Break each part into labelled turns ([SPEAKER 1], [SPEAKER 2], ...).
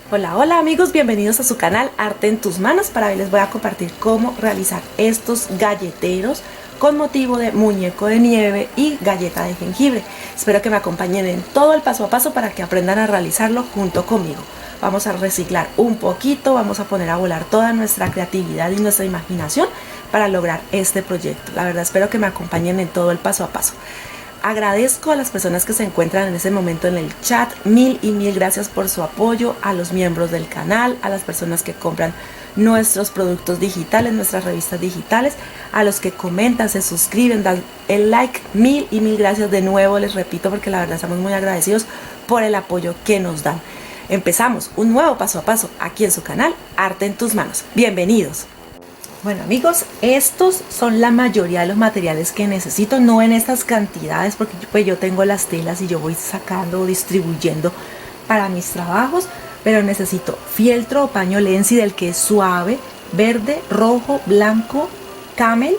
[SPEAKER 1] Hola, hola amigos, bienvenidos a su canal Arte en tus manos. Para hoy les voy a compartir cómo realizar estos galleteros con motivo de muñeco de nieve y galleta de jengibre. Espero que me acompañen en todo el paso a paso para que aprendan a realizarlo junto conmigo. Vamos a reciclar un poquito, vamos a poner a volar toda nuestra creatividad y nuestra imaginación para lograr este proyecto. La verdad espero que me acompañen en todo el paso a paso. Agradezco a las personas que se encuentran en ese momento en el chat, mil y mil gracias por su apoyo, a los miembros del canal, a las personas que compran nuestros productos digitales, nuestras revistas digitales, a los que comentan, se suscriben, dan el like, mil y mil gracias de nuevo, les repito, porque la verdad estamos muy agradecidos por el apoyo que nos dan. Empezamos un nuevo paso a paso aquí en su canal, Arte en tus manos. Bienvenidos. Bueno amigos, estos son la mayoría de los materiales que necesito, no en estas cantidades porque pues yo tengo las telas y yo voy sacando o distribuyendo para mis trabajos, pero necesito fieltro o paño Lenzi del que es suave, verde, rojo, blanco, camel,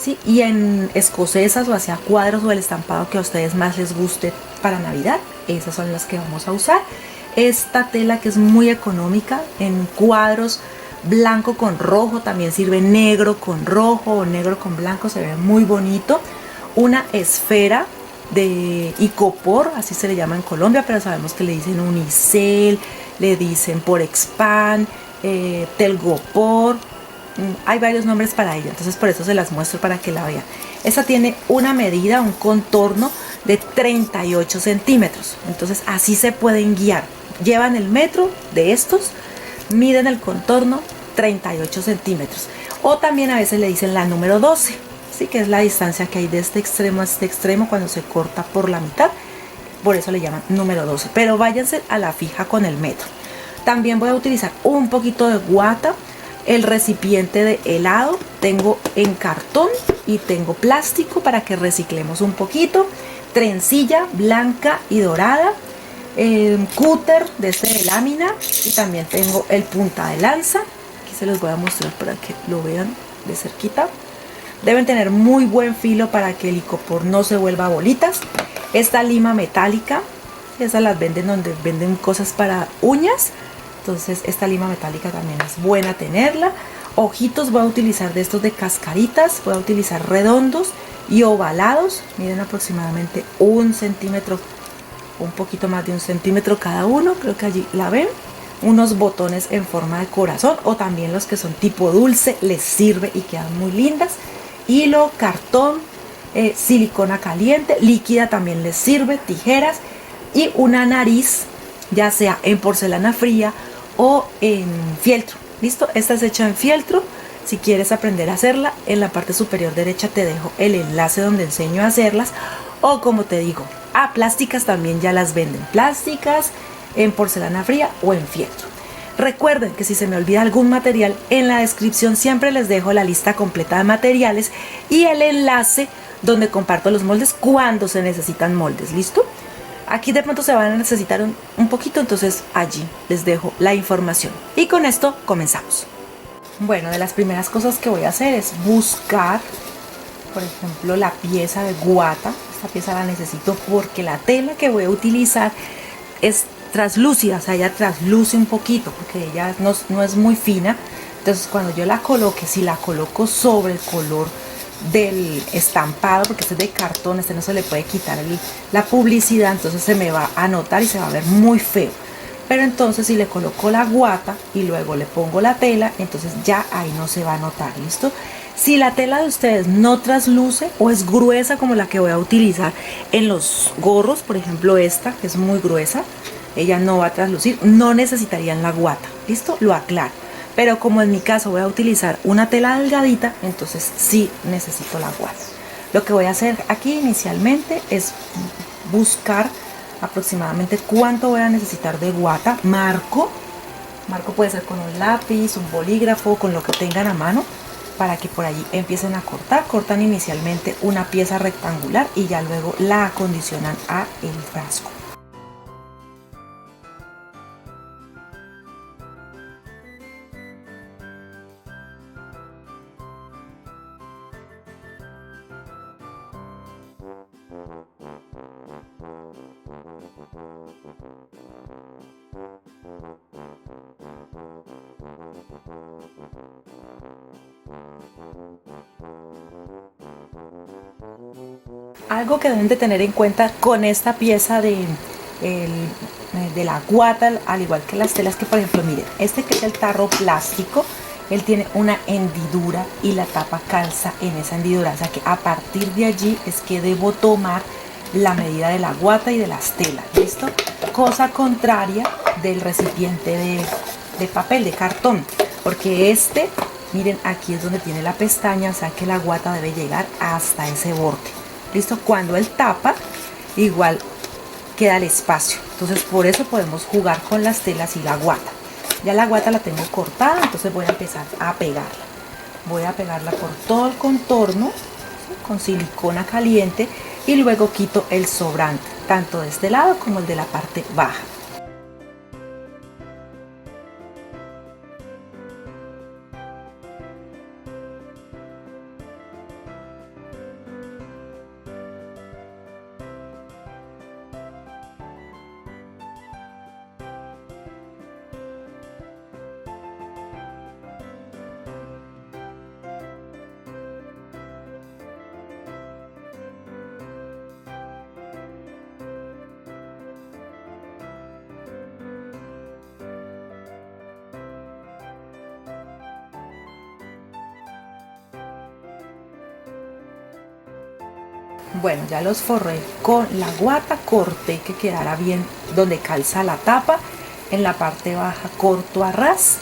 [SPEAKER 1] ¿sí? Y en escocesas o hacia cuadros o el estampado que a ustedes más les guste para Navidad, esas son las que vamos a usar. Esta tela que es muy económica en cuadros, blanco con rojo, también sirve negro con rojo o negro con blanco, se ve muy bonito. Una esfera de icopor, así se le llama en Colombia, pero sabemos que le dicen unicel, le dicen porexpan, telgopor, hay varios nombres para ella, entonces por eso se las muestro para que la vean. Esta tiene una medida, un contorno de 38 centímetros, entonces así se pueden guiar. Llevan el metro de estos, miden el contorno 38 centímetros, o también a veces le dicen la número 12, ¿sí? Que es la distancia que hay de este extremo a este extremo cuando se corta por la mitad, por eso le llaman número 12, pero váyanse a la fija con el metro. También voy a utilizar un poquito de guata. El recipiente de helado tengo en cartón y tengo plástico para que reciclemos un poquito. Trencilla blanca y dorada, cúter de este de lámina, y también tengo el punta de lanza. Aquí se los voy a mostrar para que lo vean de cerquita. Deben tener muy buen filo para que el icopor no se vuelva bolitas. Esta lima metálica, esas las venden donde venden cosas para uñas, entonces esta lima metálica también es buena tenerla. Ojitos voy a utilizar de estos de cascaritas, voy a utilizar redondos y ovalados, miden aproximadamente 1 centímetro, un poquito más de 1 centímetro cada uno, creo que allí la ven. Unos botones en forma de corazón, o también los que son tipo dulce, les sirve y quedan muy lindas. Hilo, cartón, silicona caliente, líquida también les sirve, tijeras y una nariz, ya sea en porcelana fría o en fieltro. ¿Listo? Esta es hecha en fieltro. Si quieres aprender a hacerla, en la parte superior derecha te dejo el enlace donde enseño a hacerlas, o como te digo, plásticas también ya las venden, plásticas en porcelana fría o en fieltro. Recuerden que si se me olvida algún material, en la descripción siempre les dejo la lista completa de materiales y el enlace donde comparto los moldes cuando se necesitan moldes. ¿Listo? Aquí de pronto se van a necesitar un poquito, entonces allí les dejo la información. Y con esto comenzamos. Bueno, de las primeras cosas que voy a hacer es buscar, por ejemplo, la pieza de guata. Esta pieza la necesito porque la tela que voy a utilizar es translúcida, o sea, ella trasluce un poquito porque ella no es muy fina. Entonces cuando yo la coloque, si la coloco sobre el color del estampado, porque este es de cartón, este no se le puede quitar la publicidad, entonces se me va a notar y se va a ver muy feo. Pero entonces si le coloco la guata y luego le pongo la tela, entonces ya ahí no se va a notar. ¿Listo? Si la tela de ustedes no trasluce o es gruesa como la que voy a utilizar en los gorros, por ejemplo esta que es muy gruesa, ella no va a traslucir, no necesitarían la guata. ¿Listo? Lo aclaro. Pero como en mi caso voy a utilizar una tela delgadita, entonces sí necesito la guata. Lo que voy a hacer aquí inicialmente es buscar aproximadamente cuánto voy a necesitar de guata. Marco puede ser con un lápiz, un bolígrafo, con lo que tengan a mano, para que por allí empiecen a cortar. Cortan inicialmente una pieza rectangular y ya luego la acondicionan a el frasco. Algo que deben de tener en cuenta con esta pieza de la guata, al igual que las telas, que por ejemplo, miren, este que es el tarro plástico, él tiene una hendidura y la tapa calza en esa hendidura, o sea que a partir de allí es que debo tomar la medida de la guata y de las telas, ¿listo? Cosa contraria del recipiente de papel, de cartón, porque este, miren, aquí es donde tiene la pestaña, o sea que la guata debe llegar hasta ese borde, ¿listo? Cuando él tapa, igual queda el espacio, entonces por eso podemos jugar con las telas y la guata. Ya la guata la tengo cortada, entonces voy a empezar a pegarla. Voy a pegarla por todo el contorno, ¿sí?, con silicona caliente, y luego quito el sobrante, tanto de este lado como el de la parte baja. Bueno, ya los forré con la guata, corté que quedara bien donde calza la tapa, en la parte baja corto a ras,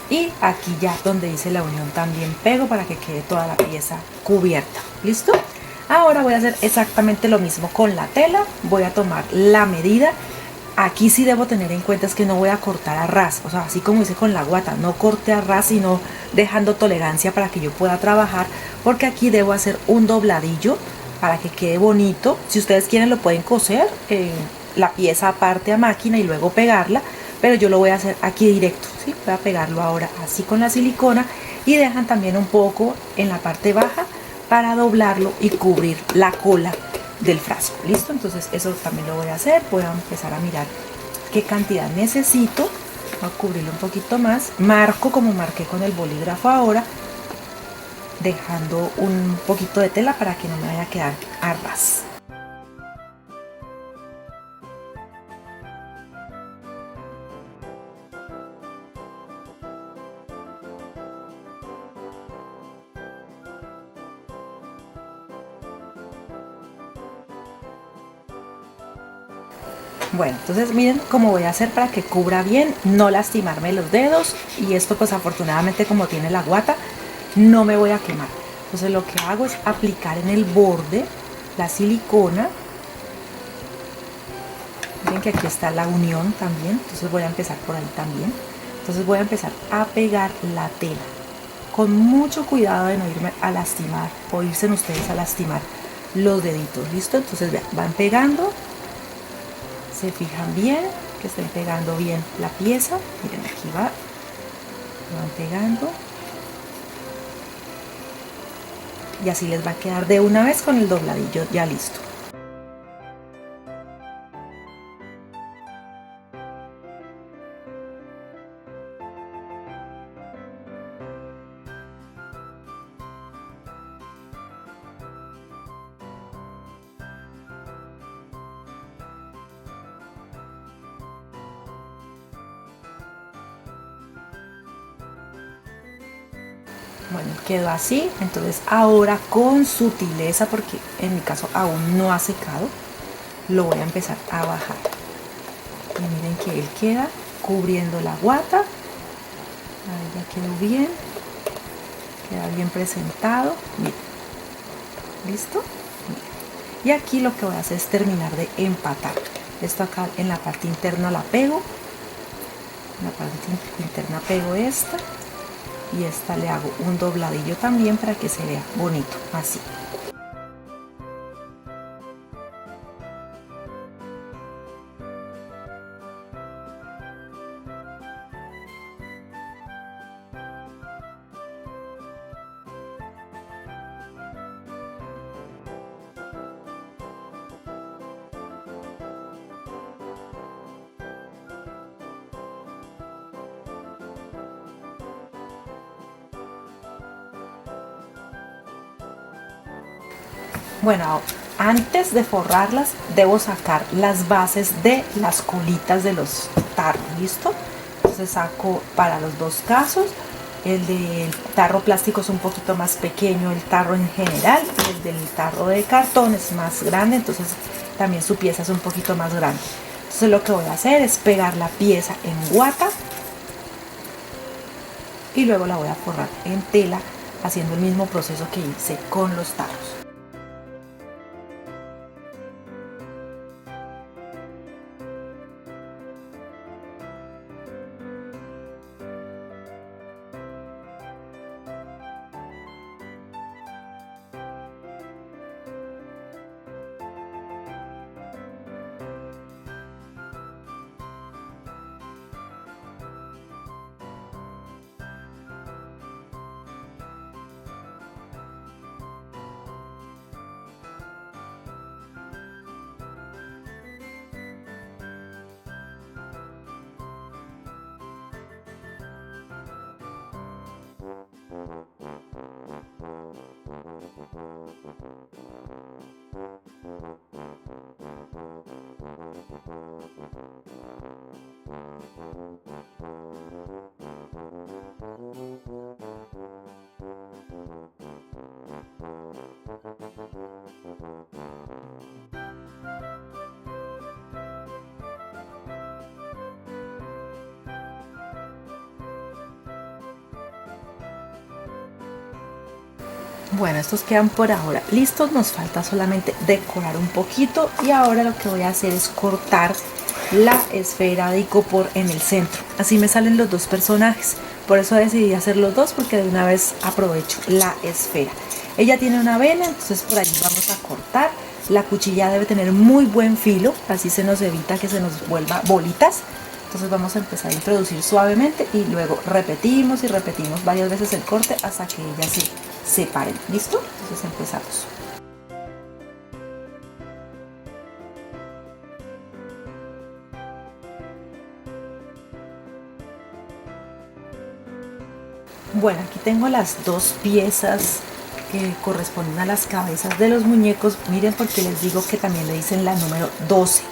[SPEAKER 1] y aquí ya donde hice la unión también pego para que quede toda la pieza cubierta. ¿Listo? Ahora voy a hacer exactamente lo mismo con la tela. Voy a tomar la medida. Aquí sí debo tener en cuenta es que no voy a cortar a ras, o sea, así como hice con la guata, no corte a ras, sino dejando tolerancia para que yo pueda trabajar, porque aquí debo hacer un dobladillo para que quede bonito. Si ustedes quieren lo pueden coser la pieza aparte a máquina y luego pegarla, pero yo lo voy a hacer aquí directo, ¿sí? Voy a pegarlo ahora así con la silicona, y dejan también un poco en la parte baja para doblarlo y cubrir la cola del frasco. ¿Listo? Entonces eso también lo voy a hacer. Voy a empezar a mirar qué cantidad necesito. Voy a cubrirlo un poquito más, marco como marqué con el bolígrafo ahora, dejando un poquito de tela para que no me vaya a quedar a ras. Bueno, entonces miren cómo voy a hacer para que cubra bien, no lastimarme los dedos, y esto pues afortunadamente como tiene la guata no me voy a quemar. Entonces lo que hago es aplicar en el borde la silicona. Miren que aquí está la unión también, entonces voy a empezar por ahí también. Entonces voy a empezar a pegar la tela con mucho cuidado de no irme a lastimar o irse ustedes a lastimar los deditos. ¿Listo? Entonces vean, van pegando, se fijan bien que estén pegando bien la pieza. Miren, aquí va, van pegando, y así les va a quedar de una vez con el dobladillo ya listo. Bueno, quedó así. Entonces ahora con sutileza, porque en mi caso aún no ha secado, lo voy a empezar a bajar. Y miren que él queda cubriendo la guata. Ahí ya quedó bien, queda bien presentado. Miren, listo. Miren. Y aquí lo que voy a hacer es terminar de empatar. Esto acá en la parte interna la pego, en la parte interna pego esta, y esta le hago un dobladillo también para que se vea bonito, así. Bueno, antes de forrarlas debo sacar las bases de las colitas de los tarros, ¿listo? Entonces saco para los dos casos. El del tarro plástico es un poquito más pequeño, el tarro en general, y el del tarro de cartón es más grande, entonces también su pieza es un poquito más grande. Entonces lo que voy a hacer es pegar la pieza en guata y luego la voy a forrar en tela haciendo el mismo proceso que hice con los tarros. Bueno, estos quedan por ahora listos, nos falta solamente decorar un poquito y ahora lo que voy a hacer es cortar la esfera de icopor en el centro. Así me salen los dos personajes, por eso decidí hacer los dos, porque de una vez aprovecho la esfera. Ella tiene una vela, entonces por allí vamos a cortar. La cuchilla debe tener muy buen filo, así se nos evita que se nos vuelva bolitas. Entonces vamos a empezar a introducir suavemente y luego repetimos y repetimos varias veces el corte hasta que ellas se separen. ¿Listo? Entonces empezamos. Bueno, aquí tengo las dos piezas que corresponden a las cabezas de los muñecos. Miren, porque les digo que también le dicen la número 12,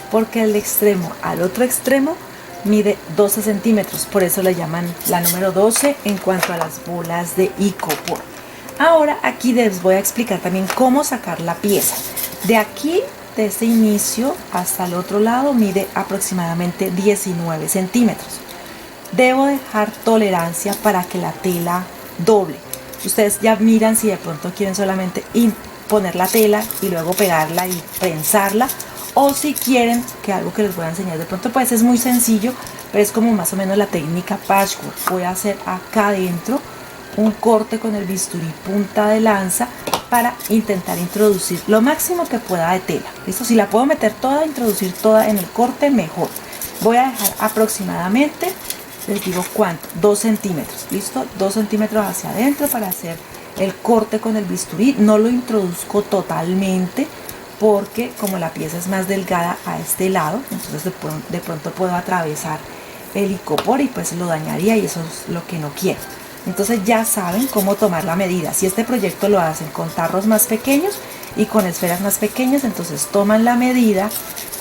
[SPEAKER 1] porque el extremo al otro extremo mide 12 centímetros, por eso le llaman la número 12 en cuanto a las bolas de icopor. Ahora aquí les voy a explicar también cómo sacar la pieza. De aquí, de este inicio hasta el otro lado, mide aproximadamente 19 centímetros. Debo dejar tolerancia para que la tela doble. Ustedes ya miran si de pronto quieren solamente poner la tela y luego pegarla y prensarla, o si quieren, que algo que les voy a enseñar de pronto pues es muy sencillo, pero es como más o menos la técnica patchwork. Voy a hacer acá adentro un corte con el bisturí punta de lanza para intentar introducir lo máximo que pueda de tela. ¿Listo? Si la puedo meter toda, introducir toda en el corte, mejor. Voy a dejar aproximadamente, les digo cuánto, 2 centímetros. ¿Listo? 2 centímetros hacia adentro para hacer el corte con el bisturí. No lo introduzco totalmente, porque como la pieza es más delgada a este lado, entonces de pronto puedo atravesar el icopor y pues lo dañaría, y eso es lo que no quiero. Entonces ya saben cómo tomar la medida. Si este proyecto lo hacen con tarros más pequeños y con esferas más pequeñas, entonces toman la medida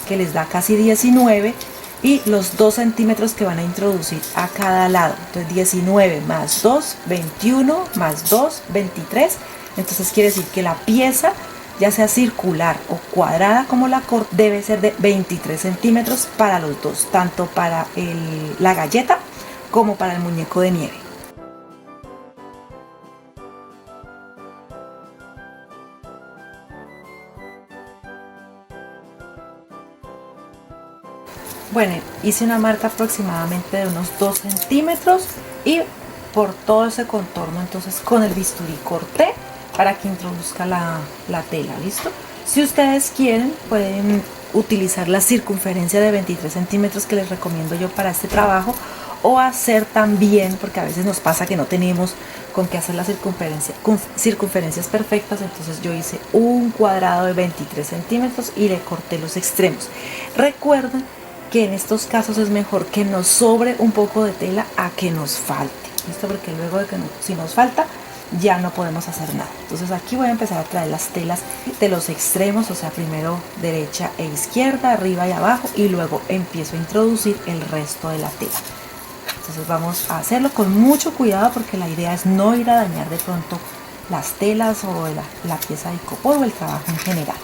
[SPEAKER 1] que les da casi 19 y los 2 centímetros que van a introducir a cada lado. Entonces 19 más 2, 21 más 2, 23. Entonces quiere decir que la pieza, ya sea circular o cuadrada como la corte, debe ser de 23 centímetros para los dos, tanto para la galleta como para el muñeco de nieve. Bueno, hice una marca aproximadamente de unos 2 centímetros y por todo ese contorno entonces con el bisturí corté para que introduzca la tela. ¿Listo? Si ustedes quieren pueden utilizar la circunferencia de 23 centímetros que les recomiendo yo para este trabajo, o hacer también, porque a veces nos pasa que no tenemos con qué hacer la circunferencia con circunferencias perfectas, entonces yo hice un cuadrado de 23 centímetros y le corté los extremos. Recuerden que en estos casos es mejor que nos sobre un poco de tela a que nos falte. ¿Listo? Porque luego de que si nos falta, ya no podemos hacer nada. Entonces aquí voy a empezar a traer las telas de los extremos, o sea, primero derecha e izquierda, arriba y abajo, y luego empiezo a introducir el resto de la tela. Entonces vamos a hacerlo con mucho cuidado porque la idea es no ir a dañar de pronto las telas o la pieza de icopor o el trabajo en general.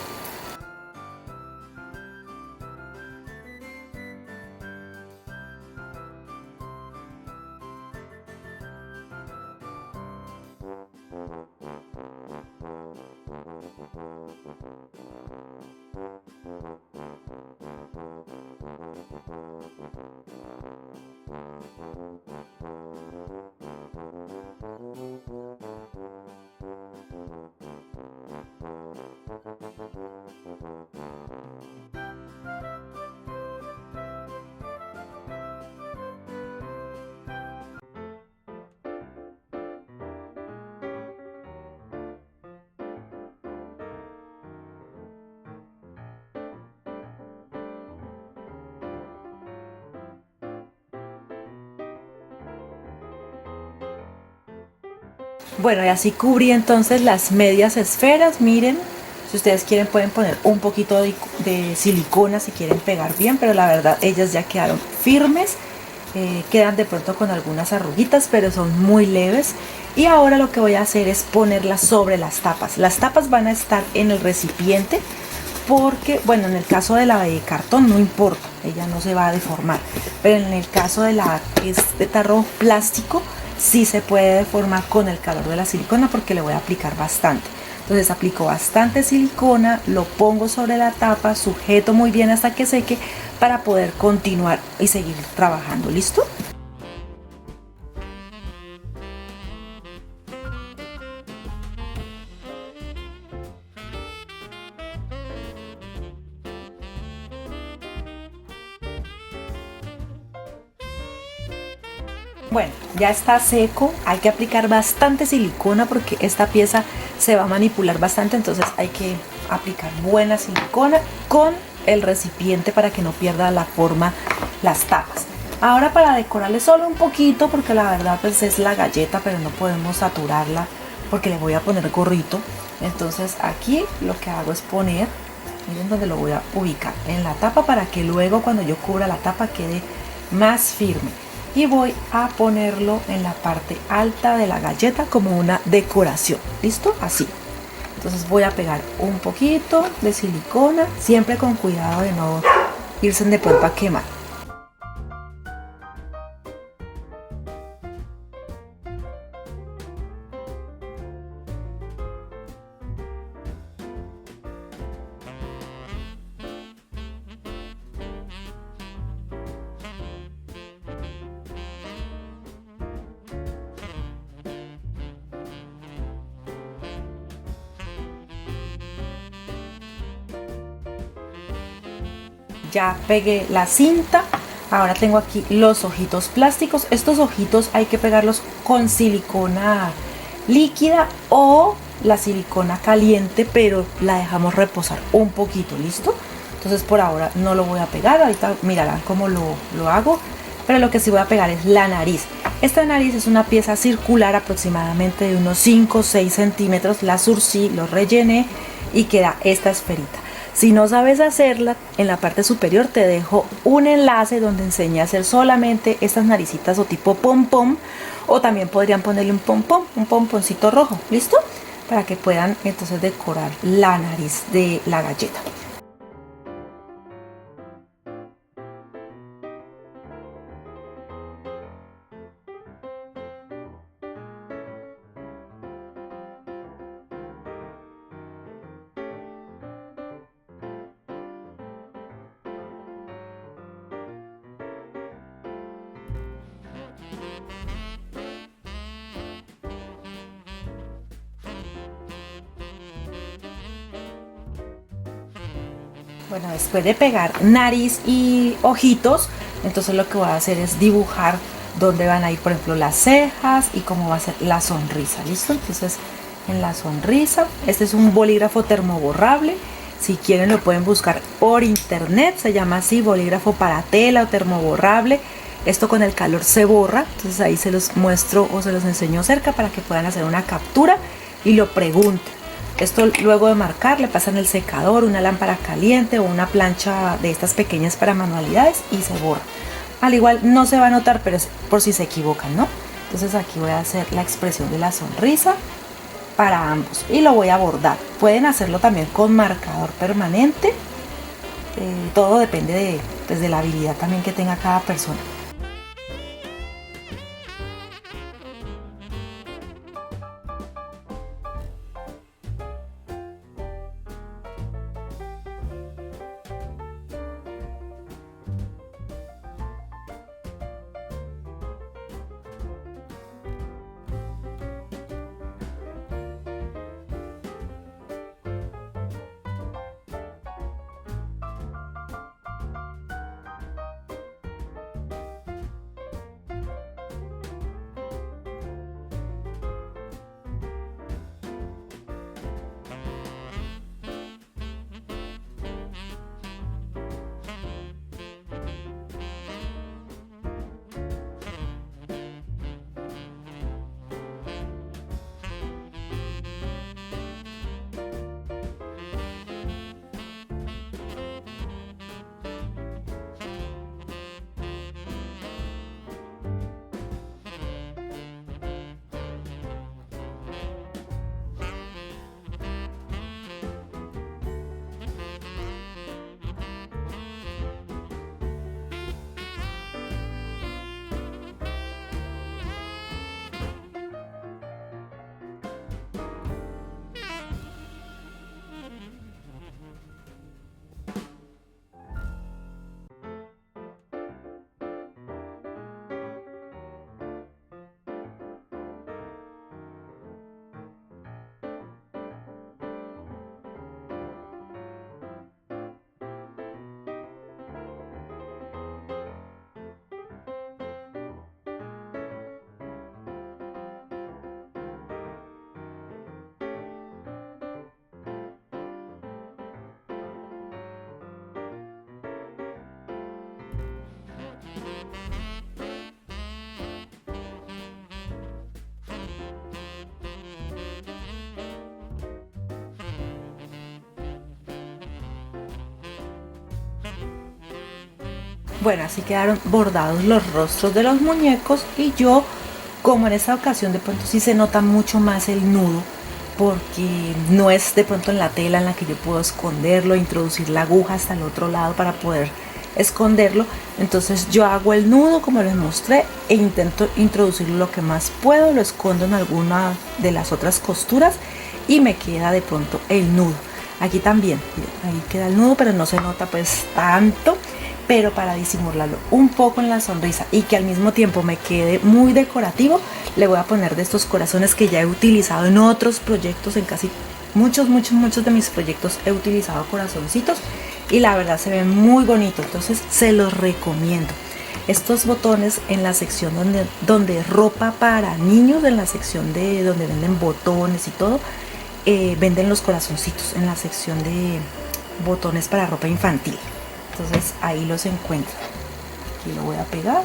[SPEAKER 1] Bueno, y así cubrí entonces las medias esferas. Miren, si ustedes quieren pueden poner un poquito de silicona si quieren pegar bien, pero la verdad ellas ya quedaron firmes. Quedan de pronto con algunas arruguitas, pero son muy leves. Y ahora lo que voy a hacer es ponerlas sobre las tapas. Las tapas van a estar en el recipiente porque, bueno, en el caso de la de cartón no importa, ella no se va a deformar, pero en el caso de la que es de tarro plástico sí se puede deformar con el calor de la silicona porque le voy a aplicar bastante. Entonces aplico bastante silicona, lo pongo sobre la tapa, sujeto muy bien hasta que seque para poder continuar y seguir trabajando. ¿Listo? Bueno, ya está seco, hay que aplicar bastante silicona porque esta pieza se va a manipular bastante, entonces hay que aplicar buena silicona con el recipiente para que no pierda la forma las tapas. Ahora para decorarle solo un poquito, porque la verdad pues es la galleta, pero no podemos saturarla porque le voy a poner gorrito. Entonces aquí lo que hago es poner, miren dónde lo voy a ubicar, en la tapa para que luego cuando yo cubra la tapa quede más firme. Y voy a ponerlo en la parte alta de la galleta como una decoración. ¿Listo? Así. Entonces voy a pegar un poquito de silicona, siempre con cuidado de no irse de pronto a quemar. Ya pegué la cinta. Ahora tengo aquí los ojitos plásticos. Estos ojitos hay que pegarlos con silicona líquida o la silicona caliente, pero la dejamos reposar un poquito. ¿Listo? Entonces por ahora no lo voy a pegar. Ahorita mirarán cómo lo hago. Pero lo que sí voy a pegar es la nariz. Esta nariz es una pieza circular aproximadamente de unos 5 o 6 centímetros. La surcí, lo rellené y queda esta esferita. Si no sabes hacerla, en la parte superior te dejo un enlace donde enseñé a hacer solamente estas naricitas o tipo pom-pom, o también podrían ponerle un pom-pom, un pomponcito rojo, ¿listo? Para que puedan entonces decorar la nariz de la galleta. Bueno, después de pegar nariz y ojitos, entonces lo que voy a hacer es dibujar dónde van a ir, por ejemplo, las cejas y cómo va a ser la sonrisa. ¿Listo? Entonces, en la sonrisa, este es un bolígrafo termoborrable. Si quieren lo pueden buscar por internet, se llama así, bolígrafo para tela o termoborrable. Esto con el calor se borra, entonces ahí se los muestro o se los enseño cerca para que puedan hacer una captura y lo pregunten. Esto luego de marcar le pasan el secador, una lámpara caliente o una plancha de estas pequeñas para manualidades y se borra. Al igual no se va a notar, pero es por si se equivocan, ¿no? Entonces aquí voy a hacer la expresión de la sonrisa para ambos y lo voy a bordar. Pueden hacerlo también con marcador permanente. Todo depende de la habilidad también que tenga cada persona. Bueno, así quedaron bordados los rostros de los muñecos y yo, como en esta ocasión de pronto sí se nota mucho más el nudo, porque no es de pronto en la tela en la que yo puedo esconderlo, introducir la aguja hasta el otro lado para poder esconderlo. Entonces yo hago el nudo como les mostré e intento introducirlo lo que más puedo, lo escondo en alguna de las otras costuras y me queda de pronto el nudo. Aquí también, ahí queda el nudo, pero no se nota pues tanto. Pero para disimularlo un poco en la sonrisa y que al mismo tiempo me quede muy decorativo, le voy a poner de estos corazones que ya he utilizado en otros proyectos. En casi muchos de mis proyectos he utilizado corazoncitos y la verdad se ven muy bonitos, entonces se los recomiendo. Estos botones en la sección donde ropa para niños, en la sección de donde venden botones y todo, venden los corazoncitos en la sección de botones para ropa infantil. Entonces ahí los encuentro. Aquí lo voy a pegar.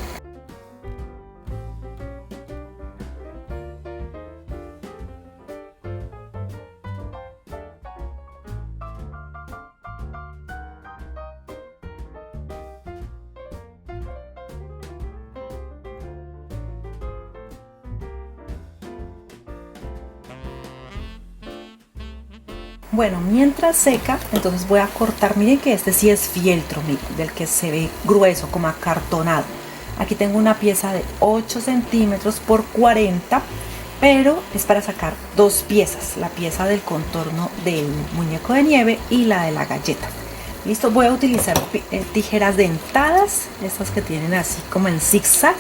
[SPEAKER 1] Bueno, mientras seca, entonces voy a cortar. Miren que este sí es fieltro, miren, del que se ve grueso, como acartonado. Aquí tengo una pieza de 8 centímetros por 40, pero es para sacar dos piezas, la pieza del contorno del muñeco de nieve y la de la galleta. Listo, voy a utilizar tijeras dentadas, estas que tienen así como en zigzag.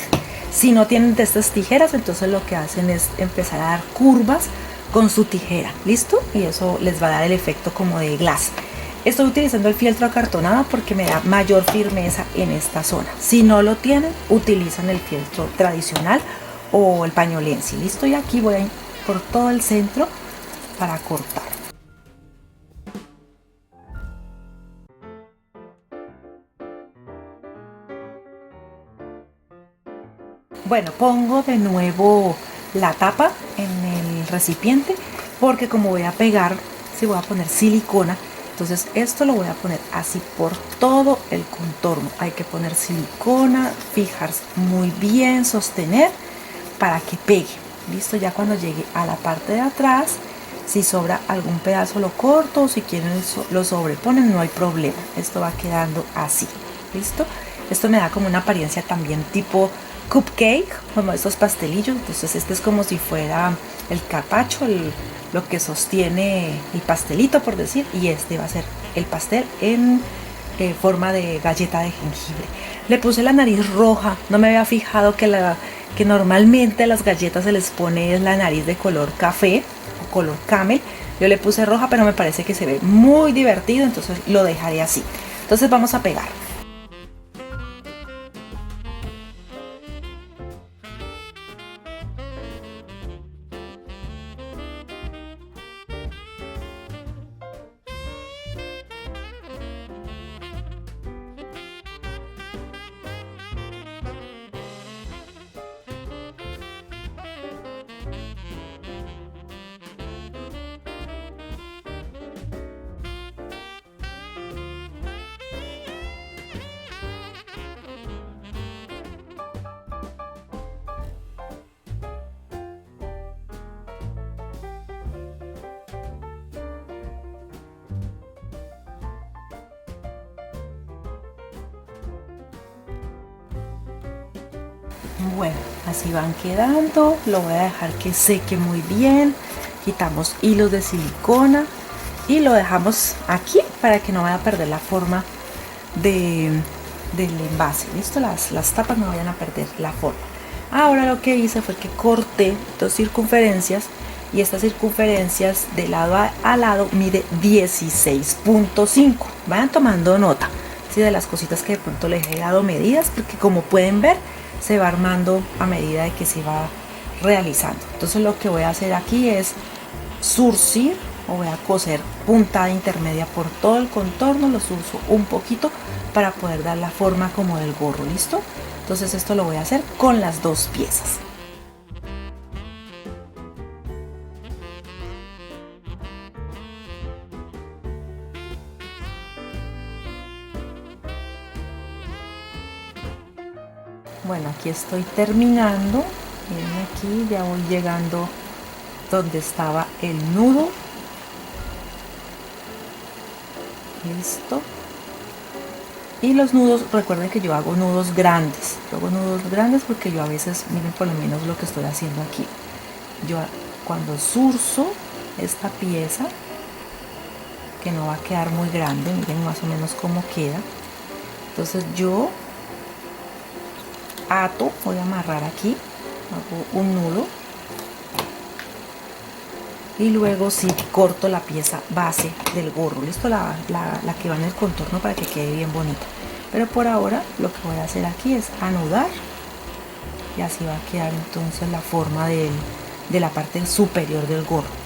[SPEAKER 1] Si no tienen de estas tijeras, entonces lo que hacen es empezar a dar curvas con su tijera, ¿listo? Y eso les va a dar el efecto como de glass. Estoy utilizando el fieltro acartonado porque me da mayor firmeza en esta zona. Si no lo tienen, utilizan el fieltro tradicional o el pañolensi, ¿listo? Y aquí voy a ir por todo el centro para cortar. Bueno, pongo de nuevo la tapa en el recipiente porque como voy a pegar, si voy a poner silicona, entonces esto lo voy a poner así por todo el contorno. Hay que poner silicona, fijar muy bien, sostener para que pegue. Listo, ya cuando llegue a la parte de atrás, si sobra algún pedazo lo corto, o si quieren lo sobreponen, no hay problema. Esto va quedando así. Listo, esto me da como una apariencia también tipo cupcake, como estos pastelillos. Entonces este es como si fuera el carpaccio, lo que sostiene el pastelito, por decir, y este va a ser el pastel en forma de galleta de jengibre. Le puse la nariz roja, no me había fijado que normalmente a las galletas se les pone la nariz de color café o color camel. Yo le puse roja, pero me parece que se ve muy divertido, entonces lo dejaré así. Entonces vamos a pegar. Bueno, así van quedando. Lo voy a dejar que seque muy bien. Quitamos hilos de silicona y lo dejamos aquí para que no vaya a perder la forma del envase. Listo, las tapas no vayan a perder la forma. Ahora lo que hice fue que corté dos circunferencias y estas circunferencias de lado a lado mide 16.5. Vayan tomando nota, ¿sí?, de las cositas que de pronto les he dado medidas, porque como pueden ver se va armando a medida de que se va realizando. Entonces lo que voy a hacer aquí es zurcir, o voy a coser puntada intermedia por todo el contorno, lo zurzo un poquito para poder dar la forma como del gorro. ¿Listo? Entonces esto lo voy a hacer con las dos piezas. Bueno, aquí estoy terminando. Miren, aquí ya voy llegando donde estaba el nudo. Listo. Y los nudos, recuerden que yo hago nudos grandes. Yo hago nudos grandes porque yo a veces, miren por lo menos lo que estoy haciendo aquí. Yo cuando zurzo esta pieza, que no va a quedar muy grande, miren más o menos cómo queda. Entonces yo ato, voy a amarrar aquí, hago un nudo y luego sí corto la pieza base del gorro. Listo, la que va en el contorno, para que quede bien bonita. Pero por ahora lo que voy a hacer aquí es anudar y así va a quedar entonces la forma de la parte superior del gorro.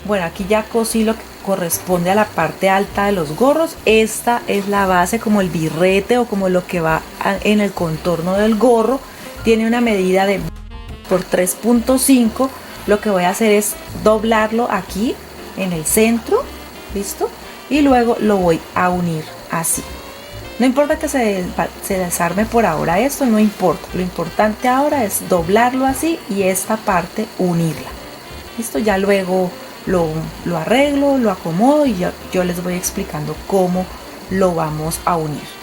[SPEAKER 1] Bueno, aquí ya cosí lo que corresponde a la parte alta de los gorros. Esta es la base, como el birrete o como lo que va en el contorno del gorro. Tiene una medida de por 3.5. Lo que voy a hacer es doblarlo aquí en el centro, listo, y luego lo voy a unir así. No importa que se desarme por ahora, esto no importa. Lo importante ahora es doblarlo así y esta parte unirla. Listo, ya luego lo arreglo, lo acomodo y yo les voy explicando cómo lo vamos a unir.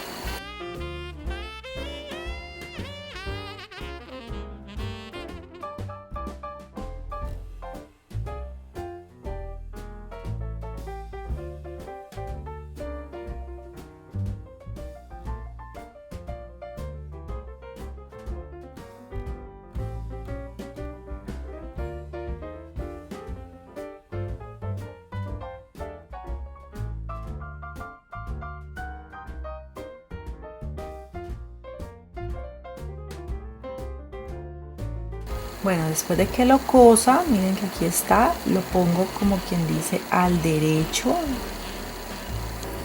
[SPEAKER 1] Bueno, después de que lo cosa, miren que aquí está, lo pongo como quien dice al derecho.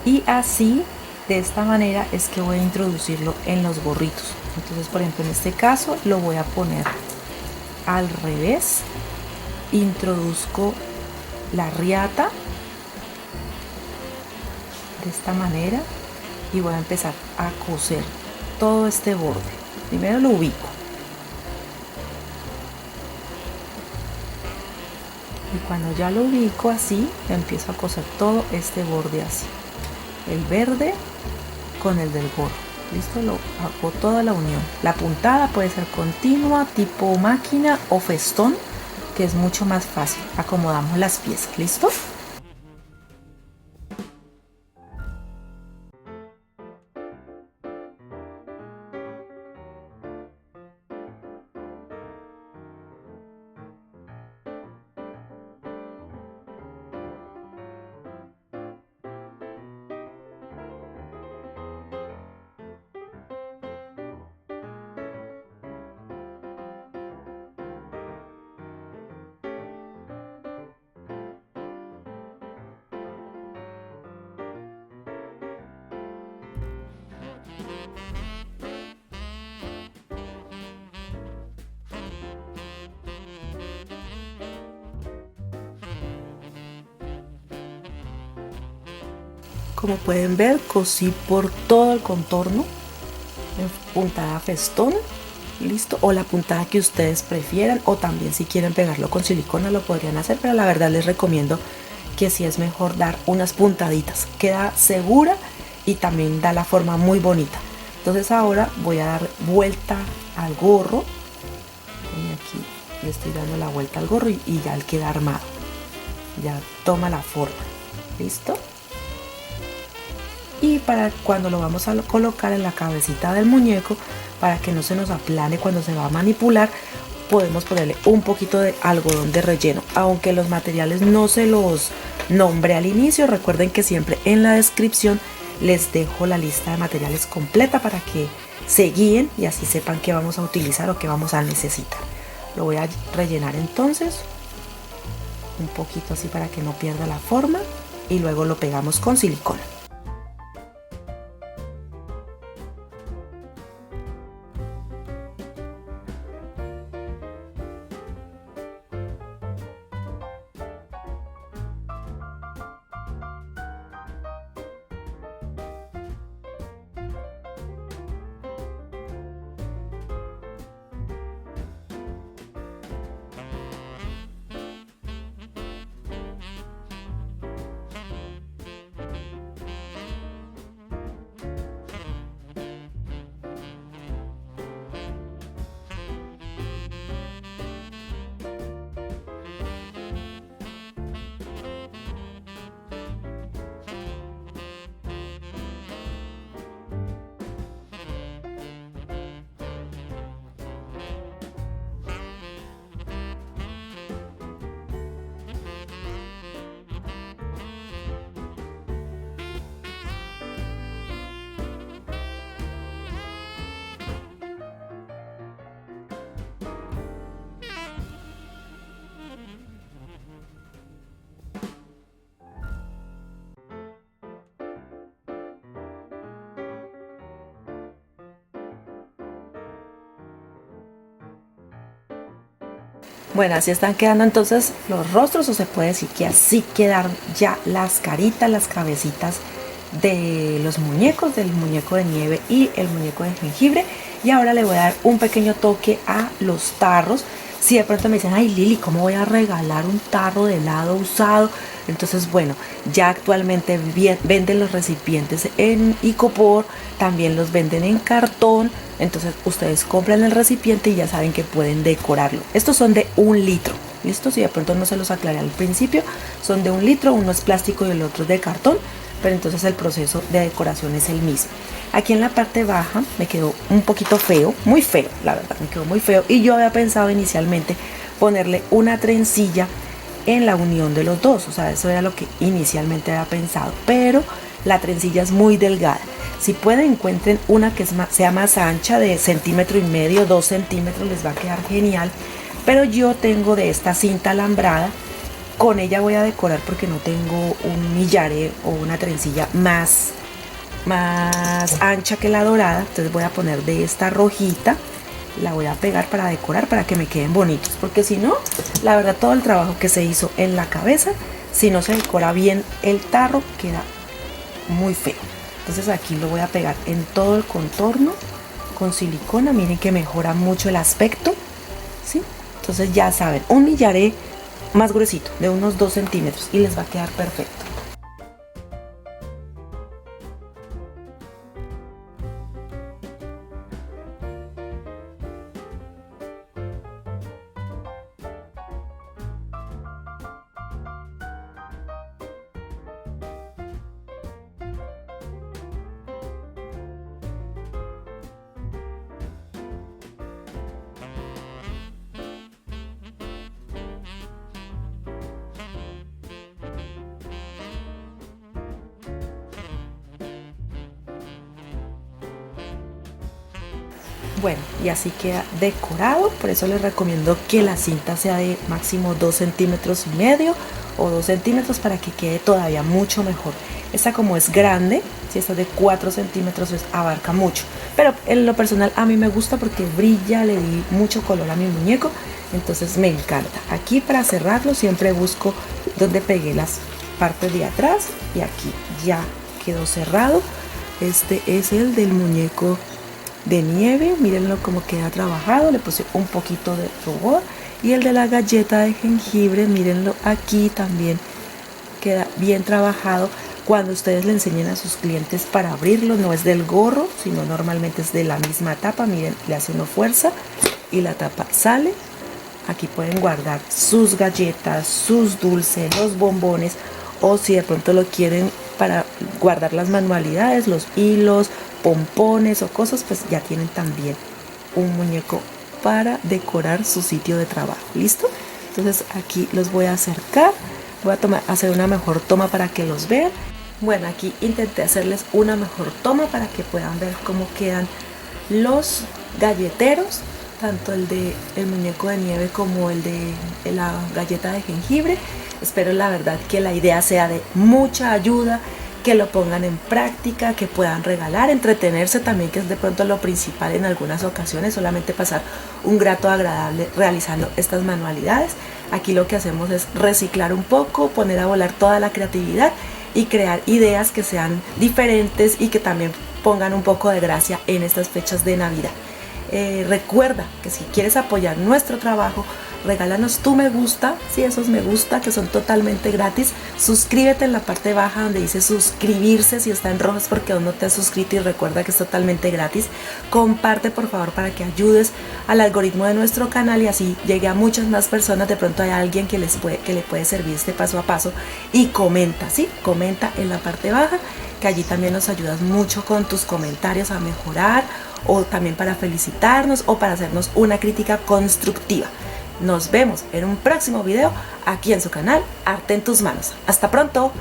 [SPEAKER 1] Y así, de esta manera es que voy a introducirlo en los gorritos. Entonces, por ejemplo, en este caso lo voy a poner al revés. Introduzco la riata de esta manera y voy a empezar a coser todo este borde. Primero lo ubico. Y cuando ya lo ubico así, empiezo a coser todo este borde así. El verde con el del gorro. Listo, lo hago toda la unión. La puntada puede ser continua, tipo máquina o festón, que es mucho más fácil. Acomodamos las piezas. ¿Listo? Como pueden ver, cosí por todo el contorno en puntada festón, listo, o la puntada que ustedes prefieran, o también si quieren pegarlo con silicona lo podrían hacer, pero la verdad les recomiendo que sí es mejor dar unas puntaditas, queda segura y también da la forma muy bonita. Entonces ahora voy a dar vuelta al gorro, y aquí le estoy dando la vuelta al gorro y ya queda armado, ya toma la forma, listo. Y para cuando lo vamos a colocar en la cabecita del muñeco, para que no se nos aplane cuando se va a manipular, podemos ponerle un poquito de algodón de relleno. Aunque los materiales no se los nombre al inicio, recuerden que siempre en la descripción les dejo la lista de materiales completa para que se guíen y así sepan qué vamos a utilizar o qué vamos a necesitar. Lo voy a rellenar entonces un poquito así para que no pierda la forma y luego lo pegamos con silicona. Bueno, así están quedando entonces los rostros, o se puede decir que así quedaron ya las caritas, las cabecitas de los muñecos, del muñeco de nieve y el muñeco de jengibre. Y ahora le voy a dar un pequeño toque a los tarros. Si de pronto me dicen, ay Lili, ¿cómo voy a regalar un tarro de helado usado? Entonces, bueno, ya actualmente venden los recipientes en icopor, también los venden en cartón. Entonces ustedes compran el recipiente y ya saben que pueden decorarlo. Estos son de 1 litro, ¿listo? Si de pronto no se los aclaré al principio, son de 1 litro, uno es plástico y el otro es de cartón, pero entonces el proceso de decoración es el mismo. Aquí en la parte baja me quedó un poquito feo, muy feo, la verdad, me quedó muy feo. Y yo había pensado inicialmente ponerle una trencilla en la unión de los dos, o sea, eso era lo que inicialmente había pensado, pero la trencilla es muy delgada. Si pueden, encuentren una que sea más ancha, de 1,5 centímetros, 2 centímetros, les va a quedar genial, pero yo tengo de esta cinta alambrada. Con ella voy a decorar porque no tengo un millaré o una trencilla más ancha que la dorada. Entonces voy a poner de esta rojita, la voy a pegar para decorar, para que me queden bonitos, porque si no, la verdad, todo el trabajo que se hizo en la cabeza, si no se decora bien el tarro, queda muy feo. Entonces aquí lo voy a pegar en todo el contorno con silicona. Miren que mejora mucho el aspecto, ¿sí? Entonces ya saben, un millaré más gruesito, de unos 2 centímetros, y les va a quedar perfecto. Bueno, y así queda decorado. Por eso les recomiendo que la cinta sea de máximo 2,5 centímetros o 2 centímetros, para que quede todavía mucho mejor. Esta, como es grande, si esta es de 4 centímetros, pues abarca mucho, pero en lo personal a mí me gusta porque brilla, le di mucho color a mi muñeco, entonces me encanta. Aquí, para cerrarlo, siempre busco donde pegué las partes de atrás, y aquí ya quedó cerrado. Este es el del muñeco de nieve, mírenlo cómo queda trabajado, le puse un poquito de rubor. Y el de la galleta de jengibre, mírenlo, aquí también queda bien trabajado. Cuando ustedes le enseñen a sus clientes para abrirlo, no es del gorro, sino normalmente es de la misma tapa. Miren, le hace uno fuerza y la tapa sale. Aquí pueden guardar sus galletas, sus dulces, los bombones, o si de pronto lo quieren para guardar las manualidades, los hilos, pompones o cosas, pues ya tienen también un muñeco para decorar su sitio de trabajo. ¿Listo? Entonces aquí los voy a acercar, voy a hacer una mejor toma para que los vean. Bueno, aquí intenté hacerles una mejor toma para que puedan ver cómo quedan los galleteros, tanto el de el muñeco de nieve como el de la galleta de jengibre. Espero, la verdad, que la idea sea de mucha ayuda, que lo pongan en práctica, que puedan regalar, entretenerse también, que es de pronto lo principal en algunas ocasiones, solamente pasar un rato agradable realizando estas manualidades. Aquí lo que hacemos es reciclar un poco, poner a volar toda la creatividad y crear ideas que sean diferentes y que también pongan un poco de gracia en estas fechas de Navidad. Recuerda que si quieres apoyar nuestro trabajo, regálanos tu me gusta, sí, esos me gusta que son totalmente gratis. Suscríbete en la parte baja donde dice suscribirse, si está en rojo es porque aún no te has suscrito, y recuerda que es totalmente gratis. Comparte, por favor, para que ayudes al algoritmo de nuestro canal y así llegue a muchas más personas. De pronto hay alguien que le puede servir este paso a paso. Y comenta, sí, comenta en la parte baja, que allí también nos ayudas mucho con tus comentarios a mejorar, o también para felicitarnos o para hacernos una crítica constructiva. Nos vemos en un próximo video aquí en su canal Arte en tus Manos. ¡Hasta pronto!